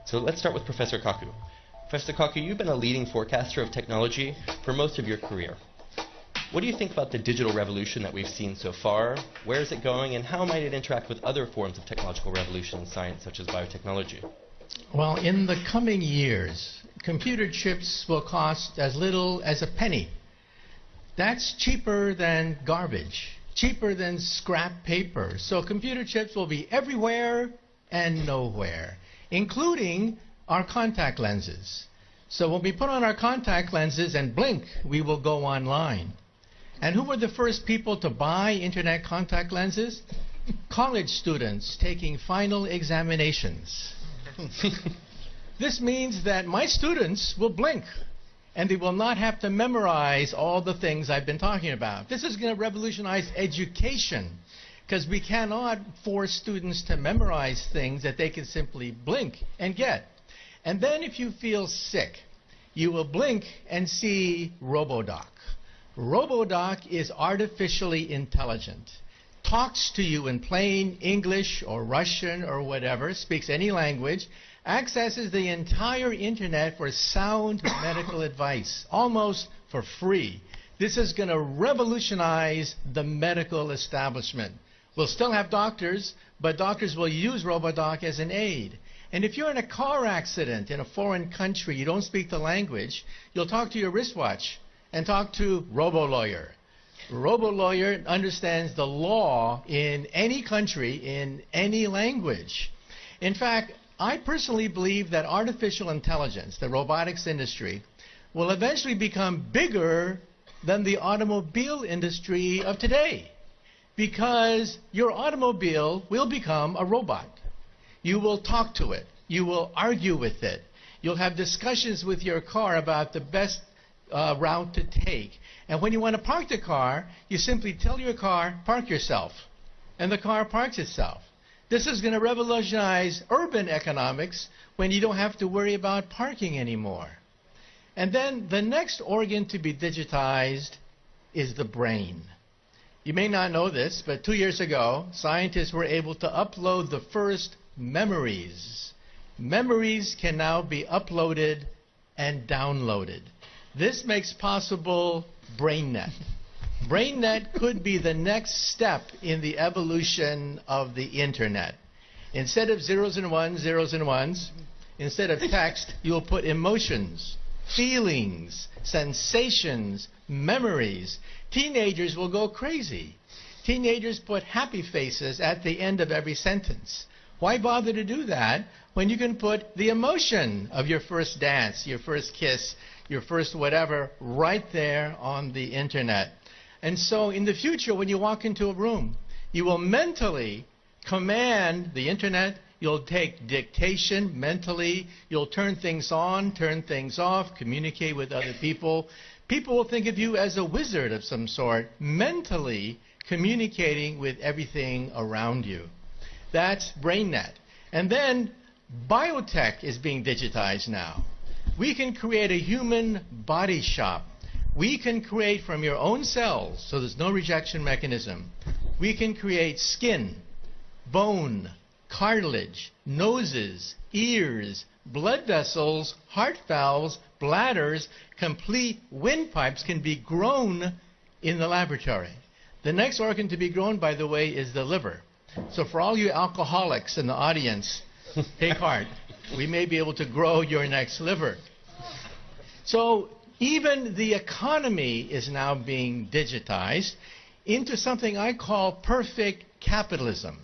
So let's start with Professor Kaku. Professor Kaku, you've been a leading forecaster of technology for most of your career. What do you think about the digital revolution that we've seen so far? Where is it going, and how might it interact with other forms of technological revolution in science, such as biotechnology? Well, in the coming years, computer chips will cost as little as a penny. That's cheaper than garbage, cheaper than scrap paper. So computer chips will be everywhere and nowhere, including our contact lenses. So when we put on our contact lenses and blink, we will go online. And who were the first people to buy internet contact lenses? College students taking final examinations. This means that my students will blink, and they will not have to memorize all the things I've been talking about. This is going to revolutionize education, because we cannot force students to memorize things that they can simply blink and get. And then if you feel sick, you will blink and see RoboDoc. RoboDoc is artificially intelligent, talks to you in plain English or Russian or whatever, speaks any language, accesses the entire internet for sound medical advice, almost for free. This is going to revolutionize the medical establishment. We'll still have doctors, but doctors will use RoboDoc as an aid. And if you're in a car accident in a foreign country, you don't speak the language, you'll talk to your wristwatch and talk to RoboLawyer. RoboLawyer understands the law in any country, in any language. In fact, I personally believe that artificial intelligence, the robotics industry, will eventually become bigger than the automobile industry of today, because your automobile will become a robot. You will talk to it. You will argue with it. You'll have discussions with your car about the best route to take. And when you want to park the car, you simply tell your car, park yourself. And the car parks itself. This is going to revolutionize urban economics when you don't have to worry about parking anymore. And then the next organ to be digitized is the brain. You may not know this, but 2 years ago, scientists were able to upload the first memories. Memories can now be uploaded and downloaded. This makes possible BrainNet. BrainNet could be the next step in the evolution of the internet. Instead of zeros and ones, instead of text, you'll put emotions, feelings, sensations, memories. Teenagers will go crazy. Teenagers put happy faces at the end of every sentence. Why bother to do that when you can put the emotion of your first dance, your first kiss, your first whatever, right there on the internet? And so in the future, when you walk into a room, you will mentally command the internet. You'll take dictation mentally. You'll turn things on, turn things off, communicate with other people. People will think of you as a wizard of some sort, mentally communicating with everything around you. That's BrainNet. And then biotech is being digitized now. We can create a human body shop. We can create from your own cells, so there's no rejection mechanism. We can create skin, bone, cartilage, noses, ears, blood vessels, heart valves, bladders. Complete windpipes can be grown in the laboratory. The next organ to be grown, by the way, is the liver. So for all you alcoholics in the audience, take heart. We may be able to grow your next liver. So even the economy is now being digitized into something I call perfect capitalism.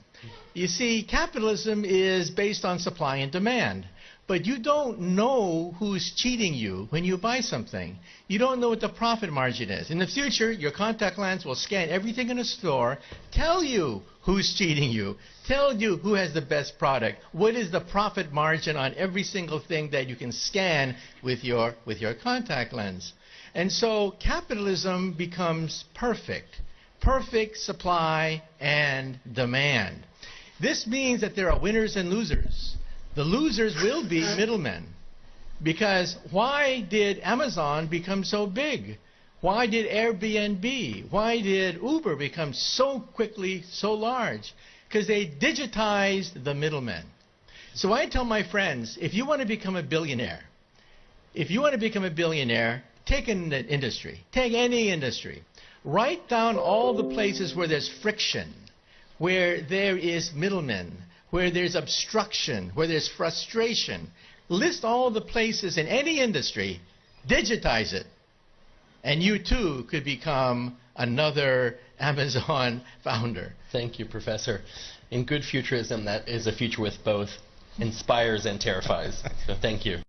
You see, capitalism is based on supply and demand. But you don't know who's cheating you when you buy something. You don't know what the profit margin is. In the future, your contact lens will scan everything in a store, tell you who's cheating you, tell you who has the best product, what is the profit margin on every single thing that you can scan with your contact lens. And so capitalism becomes perfect. Perfect supply and demand. This means that there are winners and losers. The losers will be middlemen. Because why did Amazon become so big? Why did Airbnb, why did Uber become so quickly so large? Because they digitized the middlemen. So I tell my friends, if you want to become a billionaire, take an industry. Take any industry. Write down all the places where there's friction, where there is middlemen, where there's obstruction, where there's frustration. List all the places in any industry, digitize it, and you too could become another Amazon founder. Thank you, Professor. In good futurism, that is a future with both inspires and terrifies. So thank you.